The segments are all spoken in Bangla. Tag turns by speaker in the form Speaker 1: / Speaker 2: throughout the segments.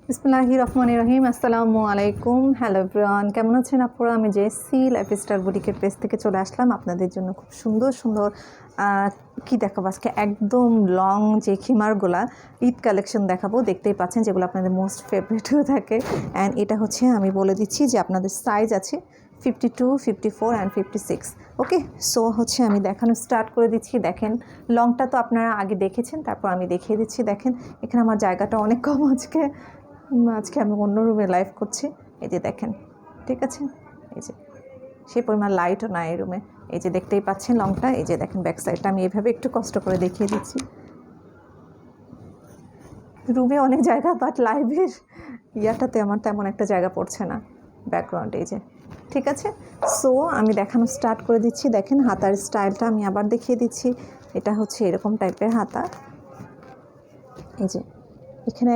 Speaker 1: বিসমিল্লাহির রহমানির রহিম। আসসালামু আলাইকুম। হ্যালো এভরিওয়ান, কেমন আছেন আপনারা? আমি জেসি লাইফস্টাইল বুটিকের পেজ থেকে চলে আসলাম আপনাদের জন্য খুব সুন্দর সুন্দর কি দেখাবো আজকে, একদম লং যে খিমারগুলা ঈদ কালেকশন দেখাবো। দেখতেই পাচ্ছেন যেগুলো আপনাদের মোস্ট ফেভারিট হয়ে থাকে। অ্যান্ড এটা হচ্ছে আমি বলে দিচ্ছি যে আপনাদের সাইজ আছে 52, 54 অ্যান্ড 56। ওকে, সো হচ্ছে আমি দেখানো স্টার্ট করে দিচ্ছি। দেখেন লংটা তো আপনারা আগে দেখেছেন, তারপর আমি দেখিয়ে দিচ্ছি। দেখেন এখানে আমার জায়গাটা অনেক কম আজকে আমি অন্য রুমে লাইভ করছি। এই যে দেখেন, ঠিক আছে, এই যে সেই পরিমাণ লাইটও নাই এই রুমে। এই যে দেখতেই পাচ্ছেন লংটা। এই যে দেখেন ব্যাক সাইডটা আমি এভাবে একটু কষ্ট করে দেখিয়ে দিচ্ছি। রুমে অনেক জায়গা, বাট লাইভের ইয়াটাতে আমার তেমন একটা জায়গা পড়ছে না ব্যাকগ্রাউন্ড। এই যে ঠিক আছে, সো আমি দেখানো স্টার্ট করে দিচ্ছি। দেখেন হাতার স্টাইলটা আমি আবার দেখিয়ে দিচ্ছি। এটা হচ্ছে এরকম টাইপের হাতা। এই যে এখানে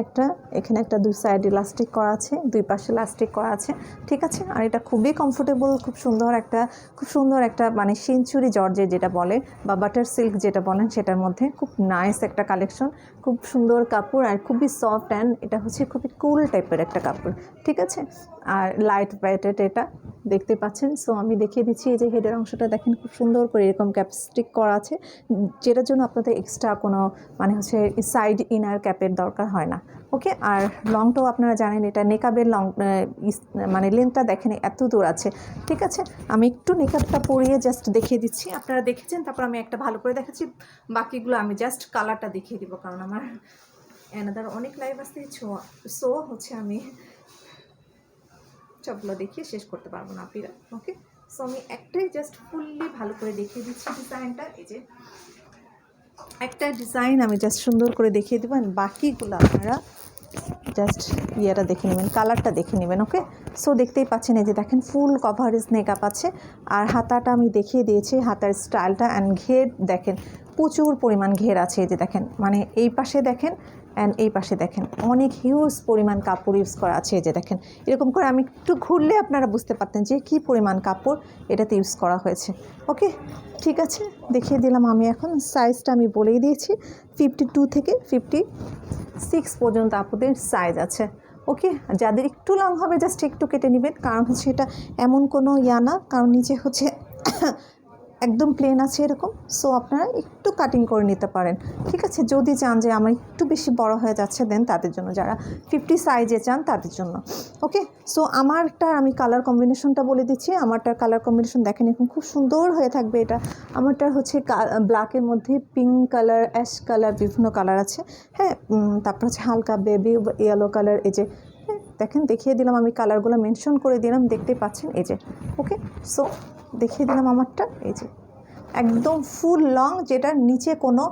Speaker 1: একটা দুই সাইড ইলাস্টিক করা আছে, দুই পাশে ইলাস্টিক করা আছে, ঠিক আছে। আর এটা খুবই কমফোর্টেবল, খুব সুন্দর একটা মানে সেঞ্চুরি জর্জের যেটা বলে বা বাটার সিল্ক যেটা বলেন, সেটার মধ্যে খুব নাইস একটা কালেকশন। খুব সুন্দর কাপড় আর খুবই সফট, অ্যান্ড এটা হচ্ছে খুবই কুল টাইপের একটা কাপড়, ঠিক আছে। আর লাইট ওয়েটেড এটা দেখতে পাচ্ছেন। সো আমি দেখিয়ে দিচ্ছি। এই যে হেডের অংশটা দেখেন খুব সুন্দর করে এরকম ক্যাপস্টিক করা আছে, যেটার জন্য আপনাদের এক্সট্রা কোনো মানে হচ্ছে সাইড ইনার ক্যাপের দরকার হয় না। ওকে, আর লংটাও আপনারা জানেন এটা নেকাবের লং, মানে লেন্থটা দেখেন এত দূর আছে, ঠিক আছে। আমি একটু নেকাবটা পরিয়ে জাস্ট দেখিয়ে দিচ্ছি। আপনারা দেখেছেন, তারপর আমি একটা ভালো করে দেখাচ্ছি। বাকিগুলো আমি জাস্ট কালারটা দেখিয়ে দিব, কারণ আমার এনাদার অনেক লাইভ আসতে সো হচ্ছে আমি সবগুলো দেখিয়ে শেষ করতে পারবো না আপনারা। ওকে, সো আমি একটাই জাস্ট ফুললি ভালো করে দেখিয়ে দিচ্ছি ডিজাইনটা। এই যে একটা ডিজাইন আমি জাস্ট সুন্দর করে দেখিয়ে দেবেন, বাকিগুলো আপনারা জাস্ট ইয়েটা দেখে নেবেন, কালারটা দেখে নেবেন। ওকে, সো দেখতেই পাচ্ছেন এই যে দেখেন ফুল কভারেজ মেকআপ আছে। আর হাতাটা আমি দেখিয়ে দিয়েছি, হাতার স্টাইলটা। অ্যান্ড ঘের দেখেন প্রচুর পরিমাণ ঘের আছে। এই যে দেখেন মানে এই পাশে দেখেন অ্যান্ড এই পাশে দেখেন অনেক হিউজ পরিমাণ কাপড় ইউজ করা আছে। এই যে দেখেন এরকম করে আমি একটু ঘুরলে আপনারা বুঝতে পারতেন যে কী পরিমাণ কাপড় এটাতে ইউজ করা হয়েছে। ওকে, ঠিক আছে, দেখিয়ে দিলাম। আমি এখন সাইজটা আমি বলেই দিয়েছি 52 থেকে 56 পর্যন্ত আপনাদের সাইজ আছে। ওকে, যাদের একটু লং হবে জাস্ট একটু কেটে নেবেন, কারণ হচ্ছে এটা এমন কোনো ইয়া না, কারণ নিচে হচ্ছে একদম প্লেন আছে এরকম। সো আপনারা একটু কাটিং করে নিতে পারেন, ঠিক আছে, যদি চান যে আমার একটু বেশি বড় হয়ে যাচ্ছে, দেন তাদের জন্য, যারা 50 সাইজে চান তাদের জন্য। ওকে, সো আমি কালার কম্বিনেশনটা বলে দিচ্ছি। আমারটার কালার কম্বিনেশন দেখেন এখন খুব সুন্দর হয়ে থাকবে। এটা আমারটা হচ্ছে ব্ল্যাকের মধ্যে পিঙ্ক কালার, অ্যাশ কালার, বিভিন্ন কালার আছে। হ্যাঁ, তারপর হচ্ছে হালকা বেবি ইয়েলো কালার। এই যে দেখেন দেখিয়ে দিলাম, আমি কালারগুলো মেনশন করে দিলাম, দেখতে পাচ্ছেন এই যে। ওকে, সো দেখিয়ে দিলাম আমারটা। এই যে একদম ফুল লং, যেটার নিচে কোনো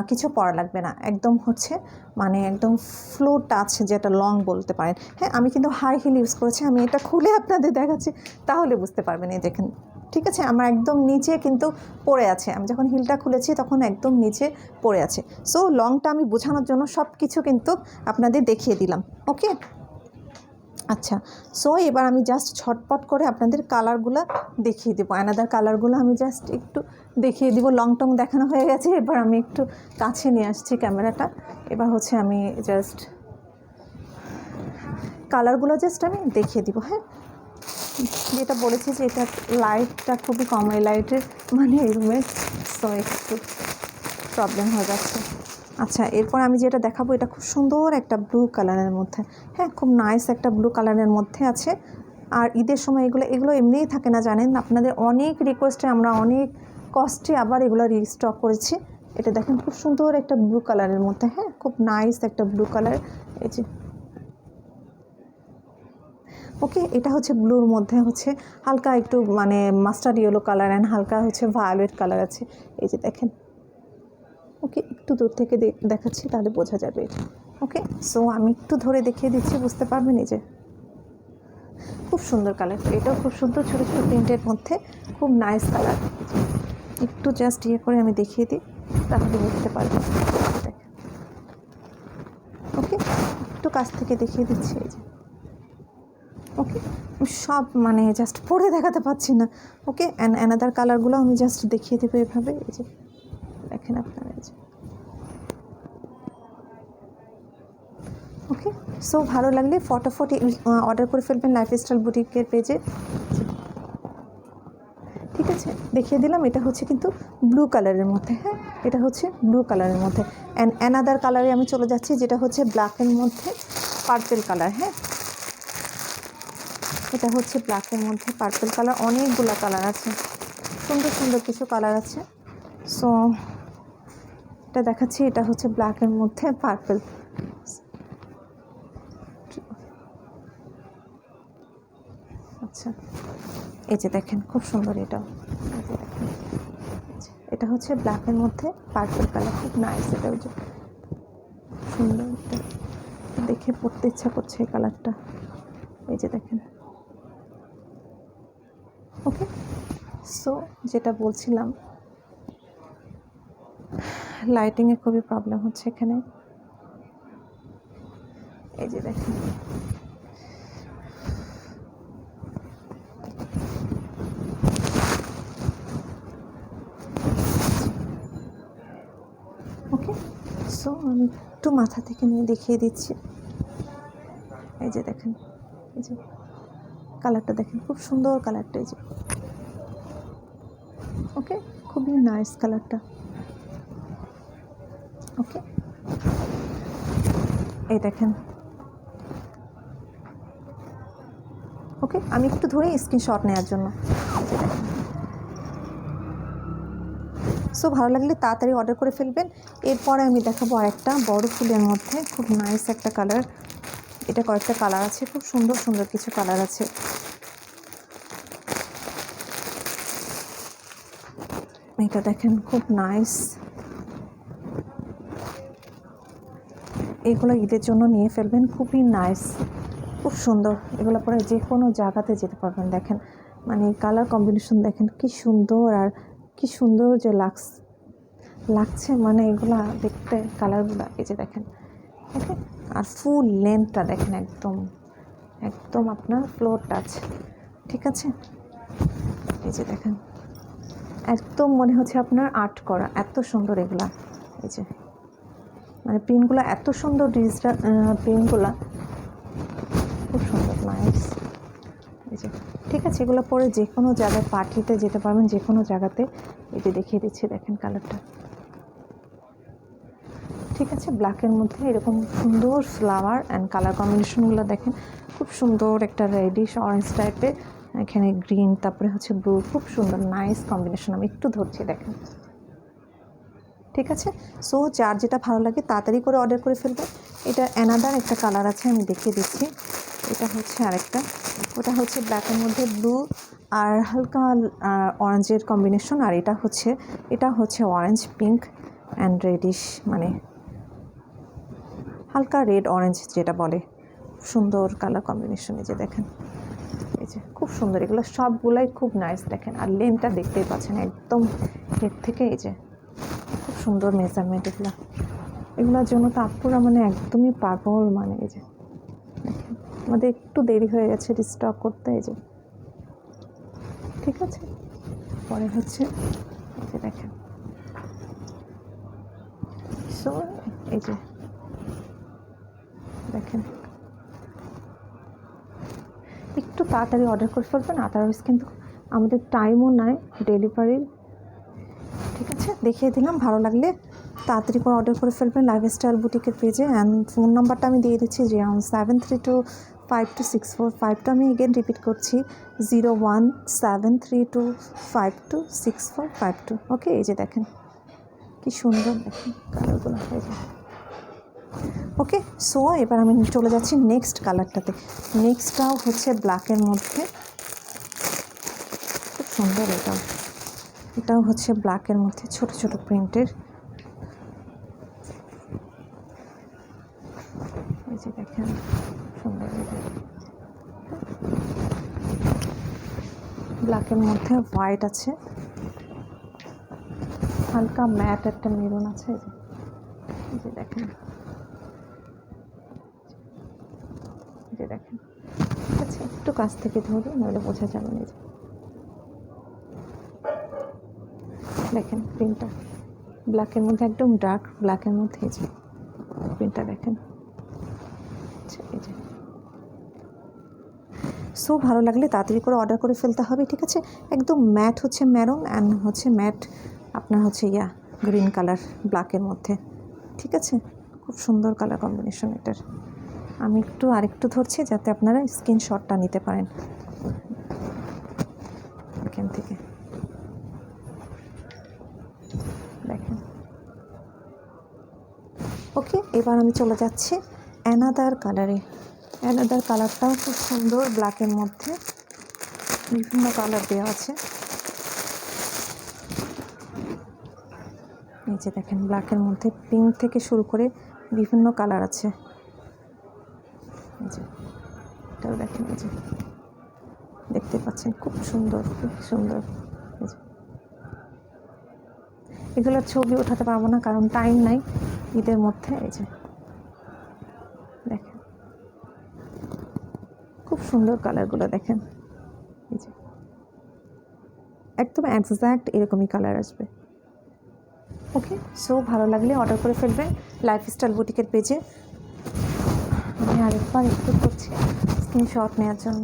Speaker 1: কিছু পরা লাগবে না, একদম হচ্ছে মানে একদম ফ্লো টাচ, যেটা লং বলতে পারেন। হ্যাঁ, আমি কিন্তু হাই হিল ইউজ করেছি। আমি এটা খুলে আপনাদের দেখাচ্ছি, তাহলে বুঝতে পারবেন। এই দেখেন, ঠিক আছে, আমার একদম নিচে কিন্তু পড়ে আছে। আমি যখন হিলটা খুলেছি তখন একদম নিচে পড়ে আছে। সো লংটা আমি বোঝানোর জন্য সব কিছু কিন্তু আপনাদের দেখিয়ে দিলাম। ওকে, আচ্ছা, সো এবার আমি জাস্ট ঝটপট করে আপনাদের কালারগুলো দেখিয়ে দেবো। অ্যানাদার কালারগুলো আমি জাস্ট একটু দেখিয়ে দিব। লং টং দেখানো হয়ে গেছে, এবার আমি একটু কাছে নিয়ে আসছি ক্যামেরাটা। এবার হচ্ছে আমি জাস্ট কালারগুলো জাস্ট আমি দেখিয়ে দিব। হ্যাঁ, যেটা বলেছি যে এটা লাইটটা খুবই কম, এই লাইটের মানে এই রুমের, সো একটু প্রবলেম হয়ে যাচ্ছে। আচ্ছা, এরপর আমি যেটা দেখাবো এটা খুব সুন্দর একটা ব্লু কালারের মধ্যে। হ্যাঁ, খুব নাইস একটা ব্লু কালারের মধ্যে আছে। আর ঈদের সময় এগুলো এমনিই থাকে না, জানেন, আপনাদের অনেক রিকোয়েস্টে আমরা অনেক কষ্টে আবার এগুলো রিস্টক করেছি। এটা দেখেন খুব সুন্দর একটা ব্লু কালারের মধ্যে। হ্যাঁ, খুব নাইস একটা ব্লু কালার। এই যে ওকে, এটা হচ্ছে ব্লুর মধ্যে হচ্ছে হালকা একটু মানে মাস্টার্ড ইয়েলো কালার অ্যান্ড হালকা হচ্ছে ভায়োলেট কালার আছে। এই যে দেখেন, ওকে, একটু দূর থেকে দেখাচ্ছি, তাহলে বোঝা যাবে এটা। ওকে, সো আমি একটু ধরে দেখিয়ে দিচ্ছি, বুঝতে পারবেন। এই যে খুব সুন্দর কালার, এটাও খুব সুন্দর, ছোটো ছোটো প্রিন্টের মধ্যে খুব নাইস কালার। একটু জাস্ট ইয়ে করে আমি দেখিয়ে দিই, তাহলে বুঝতে পারবেন। ওকে, একটু কাছ থেকে দেখিয়ে দিচ্ছি। এই যে ওকে, সব মানে জাস্ট পরে দেখাতে পাচ্ছি না। ওকে, অ্যানাদার কালারগুলো আমি জাস্ট দেখিয়ে দেবো এভাবে। এই যে দেখেন আপনারা, এই যে ওকে, সো ভালো লাগলে ফটাফট অর্ডার করে ফেলবেন লাইফস্টাইল বুটিকের পেজে। ঠিক আছে, দেখিয়ে দিলাম। এটা হচ্ছে কিন্তু ব্লু কালারের মধ্যে, হ্যাঁ এটা হচ্ছে ব্লু কালারের মধ্যে। অ্যান্ড অ্যানাদার কালারে আমি চলে যাচ্ছি, যেটা হচ্ছে ব্ল্যাকের মধ্যে পার্পেল কালার। হ্যাঁ, এটা হচ্ছে ব্ল্যাকের মধ্যে পার্পেল কালার। অনেকগুলো কালার আছে, সুন্দর সুন্দর কিছু কালার আছে। সো এটা দেখাচ্ছি, এটা হচ্ছে ব্ল্যাকের মধ্যে পার্পেল। আচ্ছা, এই যে দেখেন খুব সুন্দর এটা। এটা হচ্ছে ব্ল্যাকের মধ্যে পার্পল কালার, খুব নাইস। এটা ওই যে সুন্দর, এটা দেখে পড়তে ইচ্ছা করছে এই কালারটা। এই যে দেখেন। ওকে, সো যেটা বলছিলাম, লাইটিংয়ে খুবই প্রবলেম হচ্ছে এখানে। এই যে দেখেন, ওকে। সো আমি একটু মাথা থেকে নিয়ে দেখিয়ে দিচ্ছি। এই যে দেখেন, এই যে কালারটা দেখেন, খুব সুন্দর কালারটা। এই যে ওকে, খুবই নাইস কালারটা। ওকে, এই দেখেন। ওকে, আমি একটু ধরে স্ক্রিনশট নেওয়ার জন্য। সো ভালো লাগলে তাড়াতাড়ি অর্ডার করে ফেলবেন। এরপরে আমি দেখাবো আরেকটা বড় ফুলের মধ্যে খুব নাইস একটা কালার। এটা কয়েকটা কালার আছে, খুব সুন্দর সুন্দর কিছু কালার আছে। এটা দেখেন, খুব নাইস। এগুলো ঈদের জন্য নিয়ে ফেলবেন, খুবই নাইস, খুব সুন্দর। এগুলো পরে যে কোনো জায়গাতে যেতে পারবেন। দেখেন মানে কালার কম্বিনেশন দেখেন কি সুন্দর, আর কি সুন্দর যে লাগছে, মানে এগুলা দেখতে কালারগুলো। এই যে দেখেন, ওকে। আর ফুল লেন্থটা দেখেন, একদম একদম আপনার ফ্লোর টাচ, ঠিক আছে। এই যে দেখেন, একদম মনে হচ্ছে আপনার আর্ট করা, এত সুন্দর এগুলা। এই যে মানে প্রিন্টগুলো এত সুন্দর, ডিজিটাল প্রিন্টগুলো খুব সুন্দর, নাইস। এই যে ঠিক আছে, এগুলো পরে যে কোনো জায়গায় পার্টিতে যেতে পারবেন, যে কোনো জায়গাতে। এই যে দেখিয়ে দিচ্ছি, দেখেন কালারটা, ঠিক আছে। ব্ল্যাকের মধ্যে এরকম সুন্দর ফ্লাওয়ার অ্যান্ড কালার কম্বিনেশনগুলো দেখেন, খুব সুন্দর একটা রেডিশ অরেঞ্জ টাইপের, এখানে গ্রিন, তারপরে হচ্ছে ব্লু, খুব সুন্দর নাইস কম্বিনেশন। আমি একটু ধরছি, দেখেন, ঠিক আছে। সো যার যেটা ভালো লাগে তাড়াতাড়ি করে অর্ডার করে ফেলবে। এটা অ্যানাদার একটা কালার আছে, আমি দেখিয়ে দিচ্ছি। এটা হচ্ছে আরেকটা, ওটা হচ্ছে ব্ল্যাকের মধ্যে ব্লু আর হালকা অরেঞ্জের কম্বিনেশন। আর এটা হচ্ছে অরেঞ্জ পিঙ্ক অ্যান্ড রেডিশ, মানে হালকা রেড অরেঞ্জ যেটা বলে, সুন্দর কালার কম্বিনেশন। এই যে দেখেন, এই যে খুব সুন্দর, এগুলো সবগুলাই খুব নাইস। দেখেন, আর লেনটা দেখতেই পাচ্ছেন, একদম হেড থেকে। এই যে খুব সুন্দর মেজারমেন্ট। এগুলোর জন্য তো আপুরা মানে একদমই পাগল। মানে এই যে দেখেন, আমাদের একটু দেরি হয়ে গেছে রিস্টক করতে। এই যে ঠিক আছে, পরে হচ্ছে এই যে দেখেন। সো এই যে দেখেন, একটু তাড়াতাড়ি অর্ডার করে ফেলবেন, আদারওয়াইজ কিন্তু আমাদের টাইমও নাই ডেলিভারির। ঠিক আছে, দেখিয়ে দিলাম। ভালো লাগলে তাড়াতাড়ি করে অর্ডার করে ফেলবেন লাইফস্টাইল বুটিকের পেজে। অ্যান্ড ফোন নাম্বারটা আমি দিয়ে দিচ্ছি, 01732526452। আমি এগেন রিপিট করছি, 01732526452। ওকে, এই যে দেখেন কি সুন্দর, দেখেন কালারগুলো হয়ে যায়। ওকে, সো এবার আমি চলে যাচ্ছি নেক্সট কালারটাতে। নেক্সটটাও হচ্ছে ব্ল্যাকের মধ্যে, খুব সুন্দর। এটাও হচ্ছে ব্ল্যাকের মধ্যে ছোট ছোট প্রিন্টের। এই যে দেখেন, সুন্দর। ব্ল্যাকের মধ্যে হোয়াইট আছে, হালকা ম্যাট একটা মেরুন আছে। এই যে দেখেন, এই যে দেখেন, ঠিক আছে। একটু কাছ থেকে ধরুন, নইলে বোঝা যাবে না। দেখেন প্রিন্টটা ব্ল্যাকের মধ্যে, একদম ডার্ক ব্ল্যাকের মধ্যে। এই যে প্রিন্টটা দেখেন, সো ভালো লাগলে তাড়াতাড়ি করে অর্ডার করে ফেলতে হবে, ঠিক আছে। একদম ম্যাট হচ্ছে ম্যারুন অ্যান্ড হচ্ছে ম্যাট আপনার হচ্ছে গ্রিন কালার ব্ল্যাকের মধ্যে, ঠিক আছে। খুব সুন্দর কালার কম্বিনেশন এটার। আমি আরেকটু ধরছি যাতে আপনারা স্ক্রিনশটটা নিতে পারেন এখান থেকে। দেখেন, ওকে। এবার আমি চলে যাচ্ছি অ্যানাদার কালারে। অ্যানাদার কালারটাও খুব সুন্দর, ব্ল্যাকের মধ্যে বিভিন্ন কালার দেওয়া আছে। এই যে দেখেন, ব্ল্যাকের মধ্যে পিঙ্ক থেকে শুরু করে বিভিন্ন কালার আছে। এই যে এটাও দেখেন, এই যে দেখতে পাচ্ছেন, খুব সুন্দর, খুব সুন্দর। এই যে এগুলোর ছবি ওঠাতে পারবো না কারণ টাইম নাই ঈদের মধ্যে। এই যে দেখেন, খুব সুন্দর কালারগুলো দেখেন। এই যে একদম এক্স্যাক্ট এরকমই কালার আসবে। ওকে, সো ভালো লাগলে অর্ডার করে ফেলবেন লাইফস্টাইল বুটিকের পেজে। আমি আরেকবার একটু করছি স্ক্রিনশট নেওয়ার জন্য।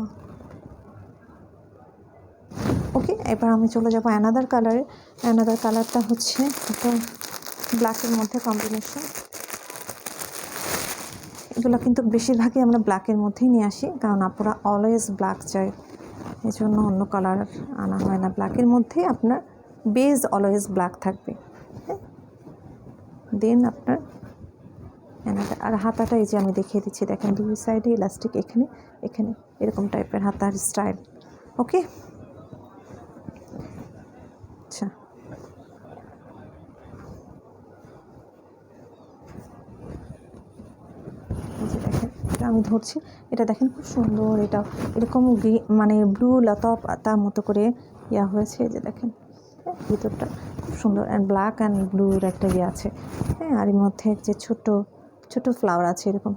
Speaker 1: ওকে, এবার আমি চলে যাবো অ্যানাদার কালারে। অ্যানাদার কালারটা হচ্ছে একটা ব্ল্যাকের মধ্যে কম্বিনেশন। এগুলো কিন্তু বেশিরভাগই আমরা ব্ল্যাকের মধ্যেই নিয়ে আসি, কারণ আপনারা অলওয়েজ ব্ল্যাক চাই, এই জন্য অন্য কালার আনা হয় না। ব্ল্যাকের মধ্যেই আপনার বেজ অলওয়েজ ব্ল্যাক থাকবে। দেন আপনার অ্যানাদার। আর হাতাটা এই যে আমি দেখিয়ে দিচ্ছি, দেখেন দুই সাইডে ইলাস্টিক, এখানে এখানে এরকম টাইপের হাতার স্টাইল। ওকে, আচ্ছা। এই যে দেখেন, এটা আমি ধরছি, এটা দেখেন খুব সুন্দর। এটা এরকম মানে ব্লু লতা মতো করে হয়েছে। এই যে দেখেন, ভিতরটা খুব সুন্দর, অ্যান্ড ব্ল্যাক অ্যান্ড ব্লুর একটা আছে, হ্যাঁ। আর এর মধ্যে যে ছোট ছোট ফ্লাওয়ার আছে এরকম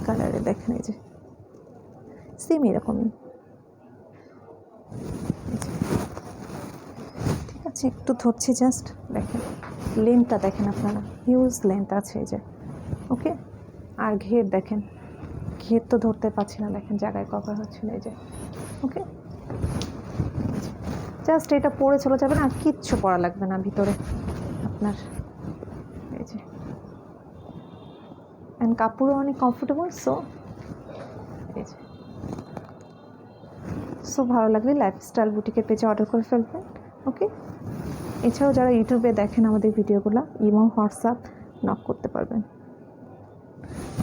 Speaker 1: কালারে, দেখেন এই যে সেম এরকমই, ঠিক আছে। একটু ধরছি জাস্ট, দেখেন লেন্থটা দেখেন আপনারা, হিউজ লেন্থ আছে এই যে। ওকে, আর ঘের দেখেন, ঘের তো ধরতে পারছি না, দেখেন জায়গায় কভার হচ্ছে না, এই যে। ওকে, জাস্ট এটা পরে চলে যাবে না, আর কিচ্ছু পরা লাগবে না ভিতরে আপনার। এই যে, অ্যান্ড কাপড়ও অনেক কমফোর্টেবল। এই যে, ভালো লাগলে লাইফস্টাইল বুটিকের পেজে অর্ডার করে ফেলবেন। ওকে, এছাড়াও যারা ইউটিউবে দেখেন আমাদের ভিডিওগুলো, ইমো হোয়াটসঅ্যাপ নক করতে পারবেন।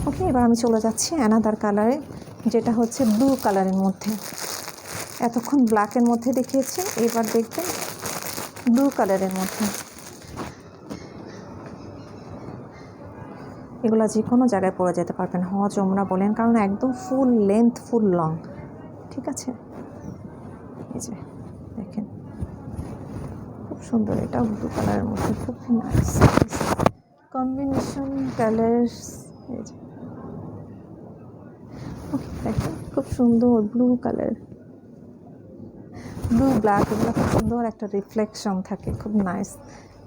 Speaker 1: ওকে, এবার আমি চলে যাচ্ছি অ্যানাদার কালারে, যেটা হচ্ছে ব্লু কালারের মধ্যে। এতক্ষণ ব্ল্যাকের মধ্যে দেখিয়েছি, এবার দেখবেন ব্লু কালারের মধ্যে। এগুলো যে কোনো জায়গায় পরে যেতে পারবেন, হজ ওমরা বলেন, কারণ একদম ফুল লেন্থ, ফুল লং, ঠিক আছে। এই যে দেখেন, খুব সুন্দর, এটাও ব্লু কালারের মধ্যে, খুব নাইস কম্বিনেশন কালার্স। এই যে দেখেন, খুব সুন্দর ব্লু কালার, ব্লু ব্ল্যাক, এগুলো খুব সুন্দর একটা রিফ্লেকশন থাকে, খুব নাইস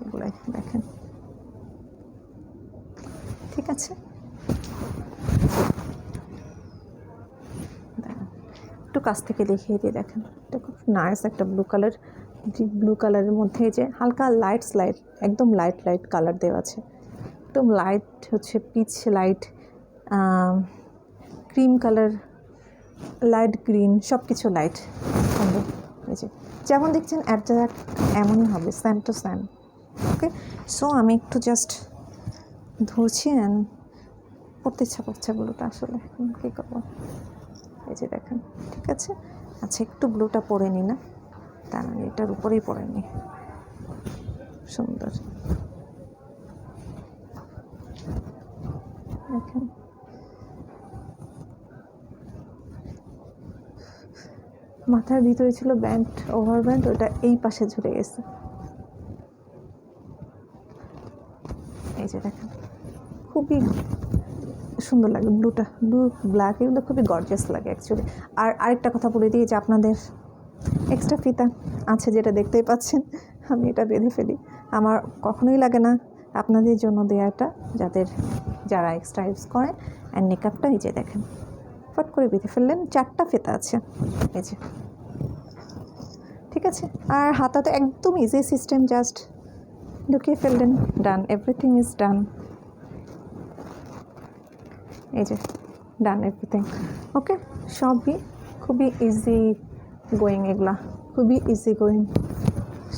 Speaker 1: এগুলাই দেখেন, ঠিক আছে। একটু কাছ থেকে দেখিয়ে দিয়ে দেখেন, এটা খুব নাইস একটা ব্লু কালার। ডিপ ব্লু কালারের মধ্যে যে হালকা লাইট একদম লাইট কালার দেওয়া আছে, একদম লাইট হচ্ছে peach light, cream colour, light green, সব কিছু লাইট সুন্দর। এই যে যেমন দেখছেন অ্যাডজাক্ট এমনই হবে, স্যাম টু স্যাম। ওকে, সো আমি একটু জাস্ট ধরছি, অ্যান্ড পড়তে ইচ্ছা করছে ব্লুটা, আসলে কী করবো। এই যে দেখেন, ঠিক আছে। আচ্ছা, একটু ব্লুটা পরে নিই না, তা না এটার উপরেই পরে নিই, সুন্দর দেখেন। মাথার ভিতরে ছিল ব্যান্ড, ওভার ব্যান্ড, ওটা এই পাশে ঝুলে গেছে। এই যে দেখেন, খুবই সুন্দর লাগে ব্লুটা, ব্লু ব্ল্যাক এগুলো খুবই গর্জিয়াস লাগে অ্যাকচুয়ালি। আর আরেকটা কথা বলে দিই যে আপনাদের এক্সট্রা ফিতা আছে, যেটা দেখতেই পাচ্ছেন, আমি এটা বেঁধে ফেলি, আমার কখনোই লাগে না, আপনাদের জন্য দেওয়াটা, যারা এক্সট্রা ইউজ করেন। অ্যান্ড মেকআপটা এই যে দেখেন, ফটফট করে বেঁধে ফেললেন, 4টা ফিতা আছে এই যে, ঠিক আছে। আর হাতা তো একদম ইজি সিস্টেম, জাস্ট ঢুকিয়ে ফেললেন, ডান, এভরিথিং ইজ ডান, এই যে ডান এভরিথিং। ওকে, সবই খুবই ইজি গোয়িং, এগুলা খুবই ইজি গোয়িং।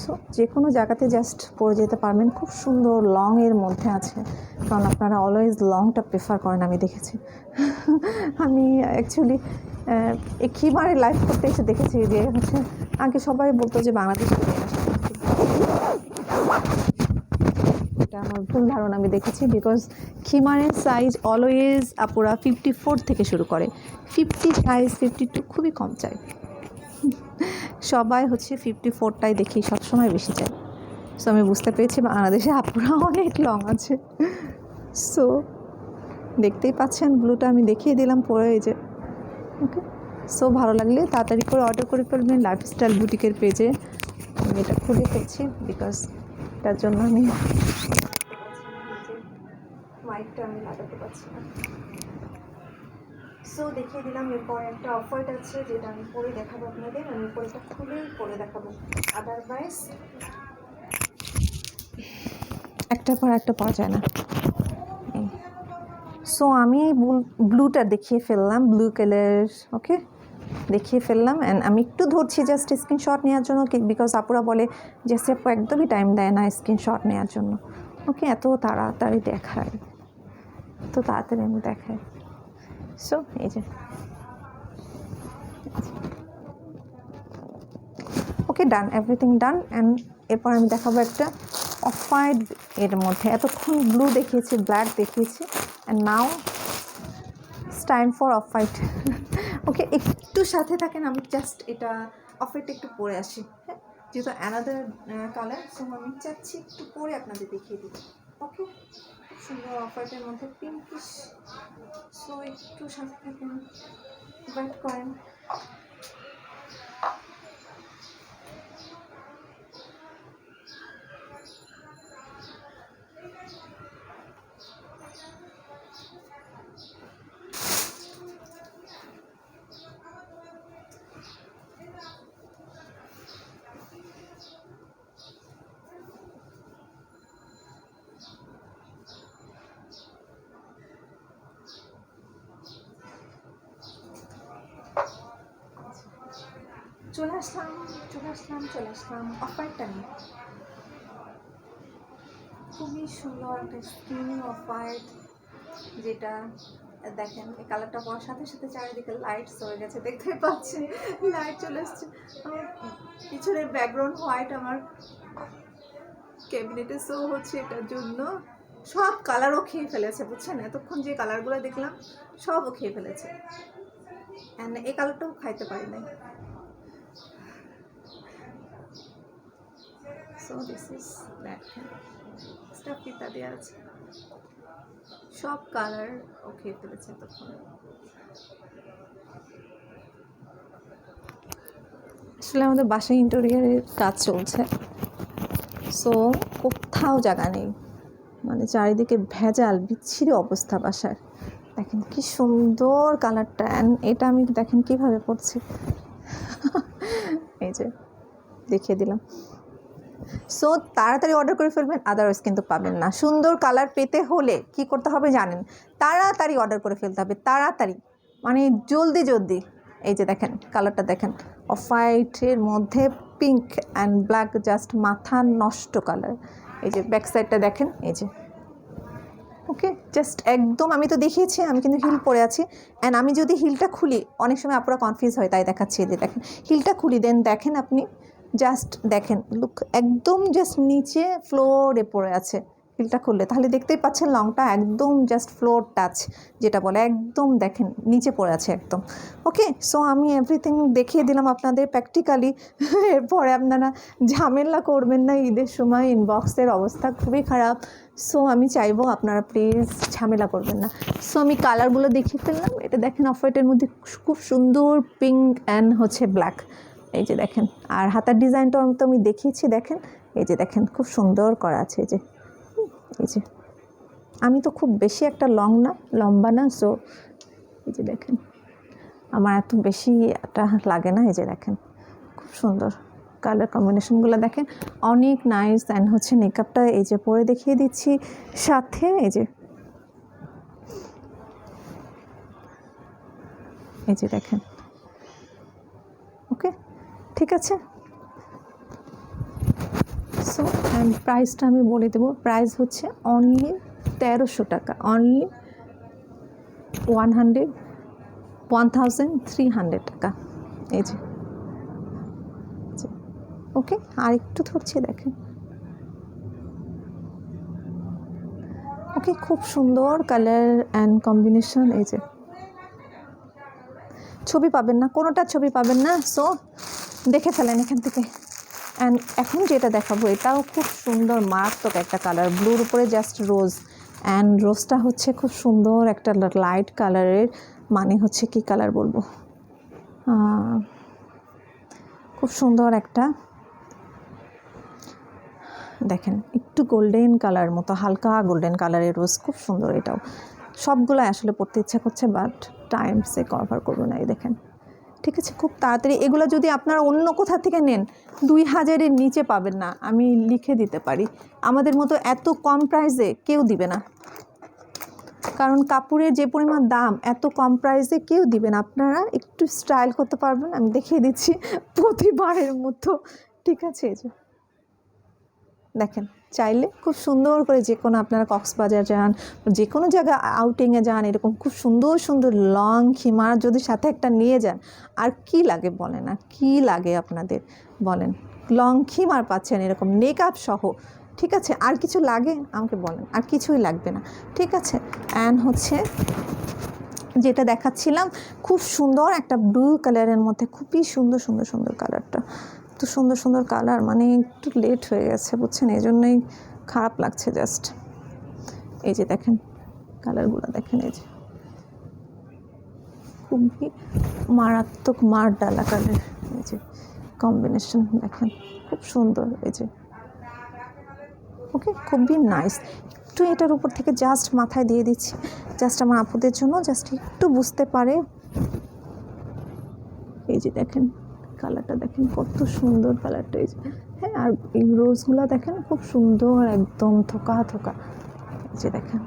Speaker 1: সো যে কোনো জায়গাতে জাস্ট পরে যেতে পারবেন, খুব সুন্দর লং এর মধ্যে আছে, কারণ আপনারা অলওয়েজ লংটা প্রেফার করেন আমি দেখেছি। আমি অ্যাকচুয়ালি এই খিমারে লাইভ করতে এসে দেখেছি যে হচ্ছে আগে সবাই বলতো যে বাংলাদেশে এটা আমার ভুল ধারণা আমি দেখেছি, বিকজ খিমারের সাইজ অলওয়েজ আপুরা 54 থেকে শুরু করে, 50 সাইজ 52 খুবই কম চাই, সবাই হচ্ছে 54টাই দেখি সবসময় বেশি চাই। সো আমি বুঝতে পেরেছি বাংলাদেশে আপুরা অনেক লং আছে। সো দেখতেই পাচ্ছেন ব্লুটা আমি দেখিয়ে দিলাম পরে, এই যে ওকে। সো ভালো লাগলে তাড়াতাড়ি করে অর্ডার করে ফেলবেন লাইফস্টাইল বুটিকের পেজে। আমি এটা খুলে ফেলছি বিকজ তার জন্য আমি মাইকটা আমি লাগাতে পারছি না। সো দেখিয়ে দিলাম। এরপর একটা অফার আছে যেটা আমি পরে দেখাবো আপনাদের, আমি পরেটা খুলেই পরে দেখাবো, আদারওয়াইজ একটার পর একটা পাওয়া যায় না। সো আমি ব্লুটা দেখিয়ে ফেললাম, ব্লু কালার, ওকে দেখিয়ে ফেললাম। অ্যান্ড আমি একটু ধরছি জাস্ট স্ক্রিনশট নেওয়ার জন্য, বিকজ আপুরা বলে যে সেপু একদমই টাইম দেয় না স্ক্রিনশট নেওয়ার জন্য। ওকে, এত তাড়াতাড়ি দেখায়, তো তাড়াতাড়ি আমি দেখাই। সো এই যে ওকে, ডান, এভরিথিং ডান। অ্যান্ড এরপর আমি দেখাবো একটা অফ হোয়াইট এর মধ্যে, এতক্ষণ ব্লু দেখিয়েছি, ব্ল্যাক দেখিয়েছি, and now it's time for of white. Okay, একটু সাথে থাকেন, আমি জাস্ট এটা অফ হোয়াইটটা একটু পরে আসি, হ্যাঁ, যেহেতু অ্যানাদার কালার, সো আমি চাচ্ছি একটু পরে আপনাদের দেখিয়ে দিই। ওকে, সুন্দর অফ হোয়াইটের মধ্যে পিঙ্কিশ, সো একটু সাথে থাকেন, ওয়েট করেন। চলে আসলাম অফ হোয়াইটটা নিয়ে। খুবই সুন্দর একটা স্কিনি অফ হোয়াইট, যেটা দেখেন এই কালারটা পরার সাথে সাথে চারিদিকে লাইটস হয়ে গেছে, দেখতে পাচ্ছি লাইট চলে এসছে। আমার পিছনের ব্যাকগ্রাউন্ড হোয়াইট আমার ক্যাবিনেটে শো হচ্ছে, এটার জন্য সব কালারও খেয়ে ফেলেছে, বুঝছেন, এতক্ষণ যে কালারগুলো দেখলাম সবও খেয়ে ফেলেছে, অ্যান্ড এই কালারটাও খাইতে পারি নাই। So this is that, staff ফিতা দেওয়া আছে, সব কালার ও খেয়ে ফেলেছে এতক্ষণ। আসলে আমাদের বাসায় ইন্টেরিয়ারের কাজ চলছে, সো কোথাও জায়গা নেই, মানে চারিদিকে ভেজাল, বিচ্ছিরি অবস্থা বাসার। দেখেন কি সুন্দর কালারটা, অ্যান্ড এটা আমি দেখেন কীভাবে পড়ছি, এই যে দেখিয়ে দিলাম। সো তাড়াতাড়ি অর্ডার করে ফেলবেন, আদারওয়াইজ কিন্তু পাবেন না। সুন্দর কালার পেতে হলে কি করতে হবে জানেন, তাড়াতাড়ি অর্ডার করে ফেলতে হবে, তাড়াতাড়ি, মানে জলদি জলদি। এই যে দেখেন কালারটা দেখেন, অফ হোয়াইটের মধ্যে পিঙ্ক অ্যান্ড ব্ল্যাক, জাস্ট মাথা নষ্ট কালার। এই যে ব্যাক সাইডটা দেখেন, এই যে ওকে, জাস্ট একদম, আমি তো দেখিয়েছি, আমি কিন্তু হিল পরে আছি। অ্যান্ড আমি যদি হিলটা খুলি, অনেক সময় আপনারা কনফিউজ হয়, তাই দেখাচ্ছি। এই যে দেখেন হিলটা খুলি, দেন দেখেন আপনি, জাস্ট দেখেন লুক, একদম জাস্ট নিচে ফ্লোরে পড়ে আছে হিলটা খুললে, তাহলে দেখতেই পাচ্ছেন লংটা একদম জাস্ট ফ্লোর টাচ যেটা বলে, একদম দেখেন নিচে পড়ে আছে একদম। ওকে, সো আমি এভরিথিং দেখিয়ে দিলাম আপনাদের প্র্যাকটিক্যালি। এরপরে আপনারা ঝামেলা করবেন না, ঈদের সময় ইনবক্সের অবস্থা খুবই খারাপ। সো আমি চাইবো আপনারা প্লিজ ঝামেলা করবেন না। সো আমি কালারগুলো দেখিয়ে ফেললাম, এটা দেখেন অফ হোয়াইটের মধ্যে খুব সুন্দর পিঙ্ক অ্যান্ড হচ্ছে ব্ল্যাক, এই যে দেখেন। আর হাতার ডিজাইনটাও আমি দেখিয়েছি, দেখেন এই যে দেখেন খুব সুন্দর করা আছে, এই যে আমি তো খুব বেশি একটা লম্বা না, সো এই যে দেখেন আমার এত বেশি এটা লাগে না। এই যে দেখেন খুব সুন্দর কালার কম্বিনেশনগুলো দেখেন, অনেক নাইস। অ্যান্ড হচ্ছে মেকআপটা এই যে পরে দেখিয়ে দিচ্ছি, সাথে এই যে দেখেন। ওকে, ঠিক আছে। সো অ্যান্ড প্রাইসটা আমি বলে দেবো, প্রাইস হচ্ছে অনলি 1300 টাকা, অনলি 1300 টাকা। এই যে ওকে, আর একটু ধরছি দেখেন। ওকে, খুব সুন্দর কালার অ্যান্ড কম্বিনেশন। এই যে ছবি পাবেন না, কোনোটা ছবি পাবেন না, সো দেখে ফেলেন এখান থেকে। অ্যান্ড এখন যেটা দেখাবো এটাও খুব সুন্দর মারাত্মক একটা কালার, ব্লুর উপরে জাস্ট রোজ। অ্যান্ড রোজটা হচ্ছে খুব সুন্দর একটা লাইট কালারের, মানে হচ্ছে কি কালার বলবো, খুব সুন্দর একটা, দেখেন একটু গোল্ডেন কালার মতো, হালকা গোল্ডেন কালারের রোজ, খুব সুন্দর। এটাও সবগুলো আসলে পড়তে ইচ্ছা করছে, বাট টাইমসে কভার করবো না। এই দেখেন, ঠিক আছে, খুব তাড়াতাড়ি। এগুলো যদি আপনারা অন্য কোথা থেকে নেন 2000-এর নিচে পাবেন না, আমি লিখে দিতে পারি। আমাদের মতো এত কম প্রাইসে কেউ দিবে না, কারণ কাপড়ের যে পরিমাণ দাম, এত কম প্রাইসে কেউ দিবে না। আপনারা একটু স্টাইল করতে পারবেন, আমি দেখিয়ে দিচ্ছি প্রতিবারের মতো, ঠিক আছে। এই যে দেখেন, চাইলে খুব সুন্দর করে যে কোনো, আপনারা কক্সবাজার যান, যে কোনো জায়গা আউটিংয়ে যান, এরকম খুব সুন্দর সুন্দর লং খিমার যদি সাথে একটা নিয়ে যান, আর কি লাগে বলেন, আর কি লাগে আপনাদের বলেন। লং খিমার পাচ্ছেন এরকম মেকআপ সহ, ঠিক আছে। আর কিছু লাগে আমাকে বলেন, আর কিছুই লাগবে না, ঠিক আছে। অ্যান্ড হচ্ছে যেটা দেখাচ্ছিলাম, খুব সুন্দর একটা ব্লু কালারের মধ্যে, খুবই সুন্দর সুন্দর সুন্দর কালারটা, তো সুন্দর সুন্দর কালার, মানে একটু লেট হয়ে গেছে বুঝছেন, এই জন্যই খারাপ লাগছে জাস্ট। এই যে দেখেন কালারগুলো দেখেন, এই যে খুবই মারাত্মক মার ডালা কালার, এই যে কম্বিনেশন দেখেন, খুব সুন্দর। এই যে ওকে, খুবই নাইস। একটু এটার উপর থেকে জাস্ট মাথায় দিয়ে দিচ্ছি, জাস্ট আমার আপুদের জন্য, জাস্ট একটু বুঝতে পারে। এই যে দেখেন কালারটা দেখেন, কত সুন্দর কালারটা। এই যে হ্যাঁ, আর এই রোজগুলো দেখেন খুব সুন্দর, একদম থোকা থোকা। এই যে দেখেন,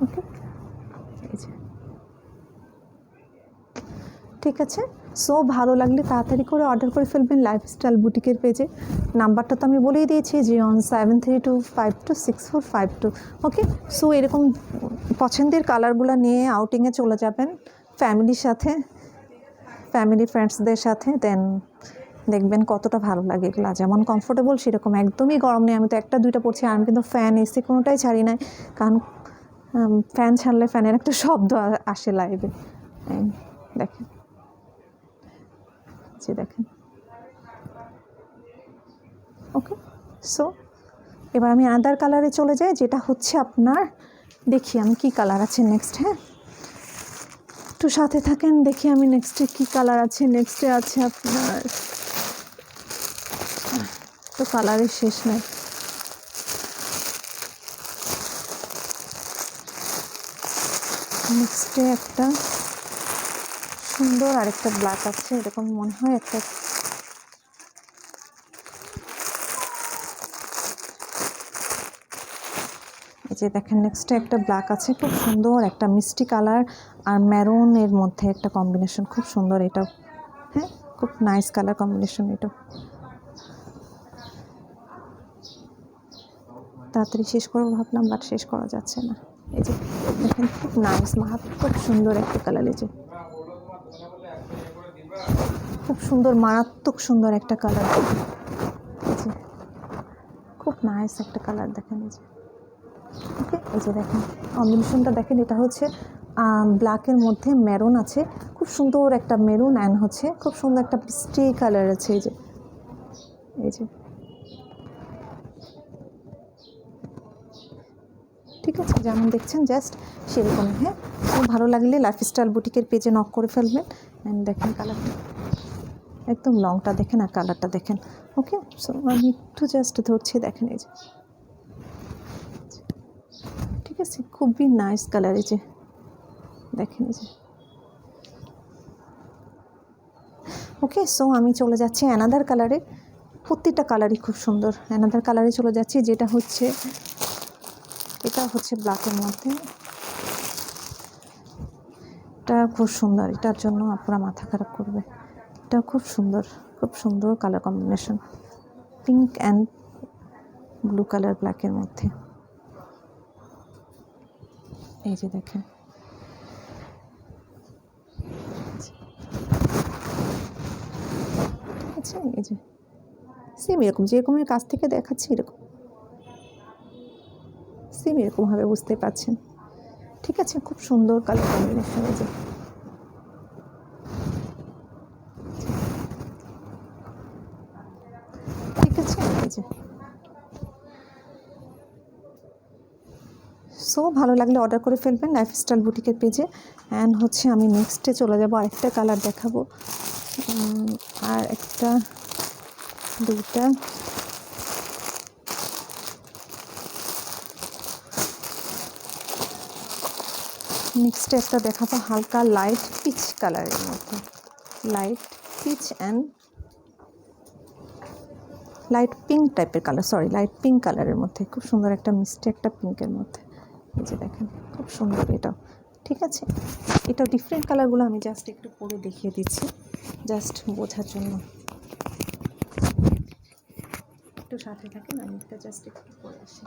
Speaker 1: ওকে, এই যে ঠিক আছে। সো ভালো লাগলে তাড়াতাড়ি করে অর্ডার করে ফেলবেন লাইফস্টাইল বুটিকের পেজে। নাম্বারটা তো আমি বলেই দিয়েছি, 01732526452। ওকে, সো এরকম পছন্দের কালারগুলো নিয়ে আউটিংয়ে চলে যাবেন ফ্যামিলির সাথে, ফ্যামিলি ফ্রেন্ডসদের সাথে, দেন দেখবেন কতটা ভালো লাগে। এগুলো যেমন কমফোর্টেবল সেরকম, একদমই গরম নেই। আমি তো একটা দুইটা পড়ছি, আমি কিন্তু ফ্যান এসি কোনোটাই ছাড়ি নাই, কারণ ফ্যান ছাড়লে ফ্যানের একটা শব্দ আসে লাইভে। দেখেন, যে দেখেন, ওকে। সো এবার আমি আদার কালারে চলে যাই, যেটা হচ্ছে আপনার, দেখি আমি কি কালার আছে নেক্সট। হ্যাঁ, একটু সাথে থাকেন, দেখি আমি নেক্সটে কি কালার আছে। নেক্সটে আছে আপনার, তো কালারের শেষ নাই। নেক্সটে একটা সুন্দর আরেকটা ব্ল্যাক আছে, এরকম মনে হয় একটা, এই যে দেখেন নেক্সটে একটা ব্ল্যাক আছে, খুব সুন্দর একটা মিষ্টি কালার, আর ম্যারুনের মধ্যে একটা কম্বিনেশন, খুব সুন্দর এটাও। হ্যাঁ, খুব নাইস কালার কম্বিনেশন এটাও। তাড়াতাড়ি শেষ করবো ভাবলাম, বাট শেষ করা যাচ্ছে না। এই যে দেখেন, খুব নাইস, মারাত্মক সুন্দর একটা কালার। এই যে খুব সুন্দর, মারাত্মক সুন্দর একটা কালার। এই যে খুব নাইস একটা কালার দেখেন। এই যে ওকে, এই যে দেখেন কম্বিনেশনটা দেখেন, এটা হচ্ছে ব্ল্যাকের মধ্যে মেরুন আছে, খুব সুন্দর একটা মেরুন, অ্যান্ড হচ্ছে খুব সুন্দর একটা মিষ্টি কালার আছে। এই যে এই যে ঠিক আছে, যেমন দেখছেন জাস্ট সেরকম। হ্যাঁ, খুব ভালো লাগলে লাইফস্টাইল বুটিকের পেজে নক করে ফেলবেন। অ্যান্ড দেখেন কালারটা, একদম লংটা দেখেন আর কালারটা দেখেন। ওকে, সো আমি একটু জাস্ট ধরছি, দেখেন এই যে, ঠিক আছে, খুবই নাইস কালার। এই যে দেখেন, এই যে ওকে, সো আমি চলে যাচ্ছি অ্যানাদার কালারে। প্রত্যেকটা কালারই খুব সুন্দর। অ্যানাদার কালারে চলে যাচ্ছি, যেটা হচ্ছে এটা হচ্ছে ব্ল্যাকের মধ্যে। এটা খুব সুন্দর, এটার জন্য আপনারা মাথা খারাপ করবে। এটা খুব সুন্দর colour combination, pink and blue colour ব্ল্যাকের মধ্যে। এই যে দেখেন, ঠিক আছে, এই যে সেম এরকম, যেরকমের কাছ থেকে দেখাচ্ছি এরকম সেম এরকমভাবে বুঝতে পারছেন। ঠিক আছে, খুব সুন্দর কালার কম্বিনেশন। এই যে ঠিক আছে, এই যে সো ভালো লাগলে অর্ডার করে ফেলবেন লাইফস্টাইল বুটিকের পেজে। অ্যান্ড হচ্ছে আমি নেক্সটে চলে যাব, আরেকটা কালার দেখাবো, আর একটা দুইটা নেক্সটে একটা দেখাবো হালকা লাইট পিচ কালারের মধ্যে, light peach and light pink টাইপের কালার, লাইট পিঙ্ক কালারের মধ্যে, খুব সুন্দর একটা মিষ্টি একটা পিঙ্কের মধ্যে। এই যে দেখেন, খুব সুন্দর এটাও। ঠিক আছে, এটাও ডিফারেন্ট কালারগুলো আমি জাস্ট একটু পরে দেখিয়ে দিচ্ছি, জাস্ট বোঝার জন্য। একটু সাথে থাকেন, আমি এটা জাস্ট একটু পরে আসি।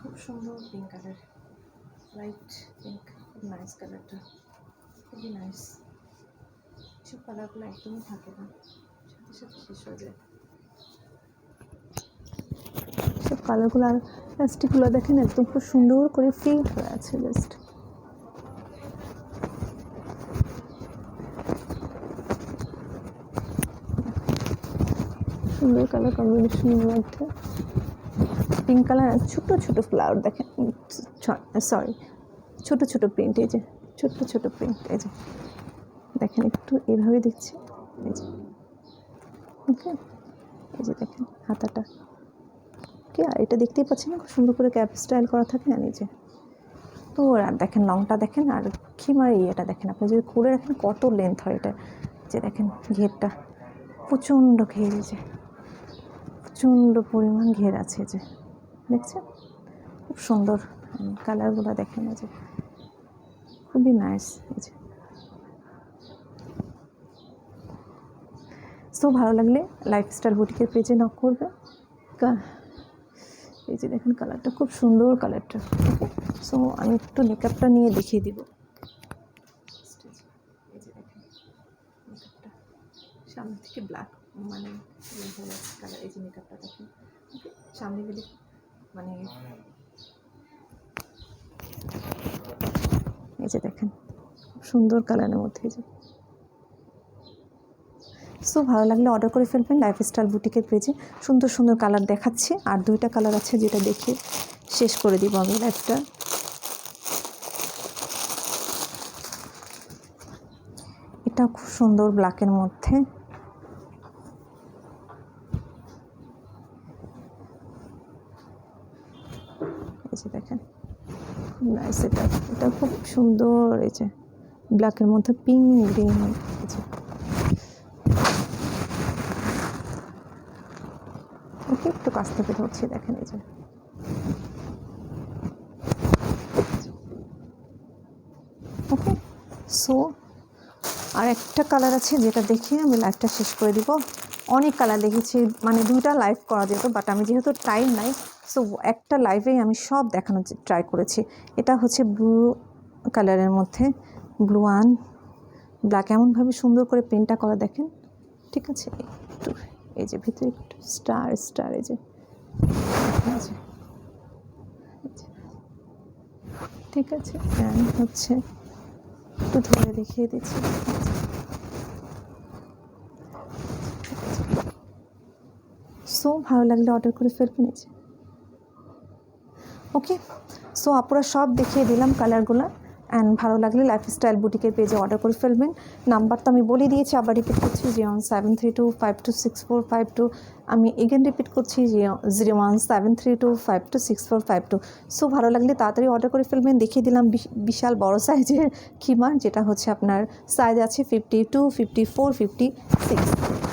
Speaker 1: খুব সুন্দর পিঙ্ক কালার, লাইট পিঙ্ক, খুব নাইস কালারটা, খুবই নাইস। সব কালারগুলো একদমই থাকে না, সাথে সাথে শেষ হয়ে যায় সব কালারগুলো। আর প্লাস্টিকগুলো দেখেন একদম খুব সুন্দর করে ফিল হয়ে আছে, জাস্ট সুন্দর কালার কম্বিনেশনের মধ্যে পিঙ্ক কালার আর ছোটো ছোটো ফ্লাওয়ার দেখেন, ছোটো ছোটো প্রিন্ট। এই যে ছোটো প্রিন্ট, এই যে দেখেন, একটু এইভাবে দিচ্ছি, এই যে ওকে, এই যে দেখেন হাতাটা, ওকে। আর এটা দেখতেই পাচ্ছেন না, খুব সুন্দর করে ক্যাপ স্টাইল করা থাকে। আর এই যে তো আর দেখেন লংটা দেখেন, আর খিমার ইয়েটা দেখেন, আপনি যদি খুলে রাখেন কত লেন্থ হয় এটা। যে দেখেন ঘেরটা প্রচণ্ড ঘের, এই যে প্রচণ্ড পরিমাণ ঘের আছে, যে দেখছেন, খুব সুন্দর কালারগুলো দেখেন, এই যে খুবই নাইস। এই যে সো ভালো লাগলে লাইফস্টাইল বুটিকের পেজে নক করবে। এই যে দেখেন কালারটা খুব সুন্দর কালারটা, ওকে। সো আমি একটু মেকআপটা নিয়ে দেখিয়ে দিব। এই যে দেখেন মেকআপটা সামনে থেকে ব্ল্যাক মানে কালার, এই যে মেকআপটা দেখেন, ওকে। সামনে গেলে মানে এই যে দেখেন খুব সুন্দর কালারের মধ্যে। এই যে সো ভালো লাগলে অর্ডার করে ফেলবেন লাইফস্টাইল বুটিকের পেজে। সুন্দর সুন্দর কালার দেখাচ্ছি, আর দুইটা কালার আছে যেটা দেখে শেষ করে দিব আমি লাইফটা। এটা খুব সুন্দর ব্ল্যাকের মধ্যে, এই যে দেখেন খুব নাইস। এটা খুব সুন্দর, এই যে ব্ল্যাকের মধ্যে পিঙ্ক গ্রিন, এই যে ওকে। একটু কাছ থেকে ধরছি, দেখেন এই যে ওকে। সো আর একটা কালার আছে যেটা দেখে আমি লাইভটা শেষ করে দিব। অনেক কালার দেখেছি, মানে দুইটা লাইভ করা যেত, বাট আমি যেহেতু টাইম নাই, সো একটা লাইভেই আমি সব দেখানোর ট্রাই করেছি। এটা হচ্ছে ব্লু কালারের মধ্যে, ব্লু অ্যান্ড ব্ল্যাক, এমনভাবে সুন্দর করে পেন্টটা করা দেখেন। ঠিক আছে, একটু এই যে ভিতরে একটু স্টার, এই যে ঠিক আছে। হচ্ছে একটু ধরে দেখিয়ে দিচ্ছি, সো ভালো লাগলে অর্ডার করে ফেলবেন। এই যে ওকে, সো আপুরা সব দেখিয়ে দিলাম কালারগুলো। অ্যান্ড ভালো লাগলে লাইফস্টাইল বুটিকের পেজে অর্ডার করে ফেলবেন। নাম্বার তো আমি বলে দিয়েছি, আবার রিপিট করছি 01732526452। আমি এগেন রিপিট করছি 01732526452। সো ভালো লাগলে তাড়াতাড়ি অর্ডার করে ফেলবেন। দেখিয়ে দিলাম বিশাল বড় সাইজের খিমা, যেটা হচ্ছে আপনার সাইজ আছে 52, 54, 56।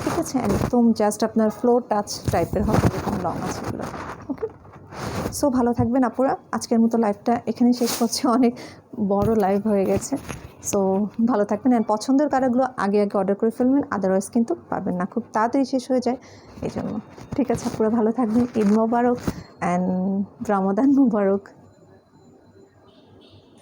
Speaker 1: ঠিক আছে, একদম জাস্ট আপনার ফ্লোর টাচ টাইপের হবে, এরকম লং আছে এগুলো। ওকে, সো ভালো থাকবেন আপুরা। আজকের মতো লাইভটা এখানে শেষ করছি, অনেক বড় লাইভ হয়ে গেছে। সো ভালো থাকবেন, অ্যান্ড পছন্দের কালারগুলো আগে আগে অর্ডার করে ফেলবেন, আদারওয়াইজ কিন্তু পাবেন না, খুব তাড়াতাড়ি শেষ হয়ে যায় এই জন্য। ঠিক আছে আপুরা, ভালো থাকবেন। ঈদ মোবারক অ্যান্ড রমাদান মোবারক।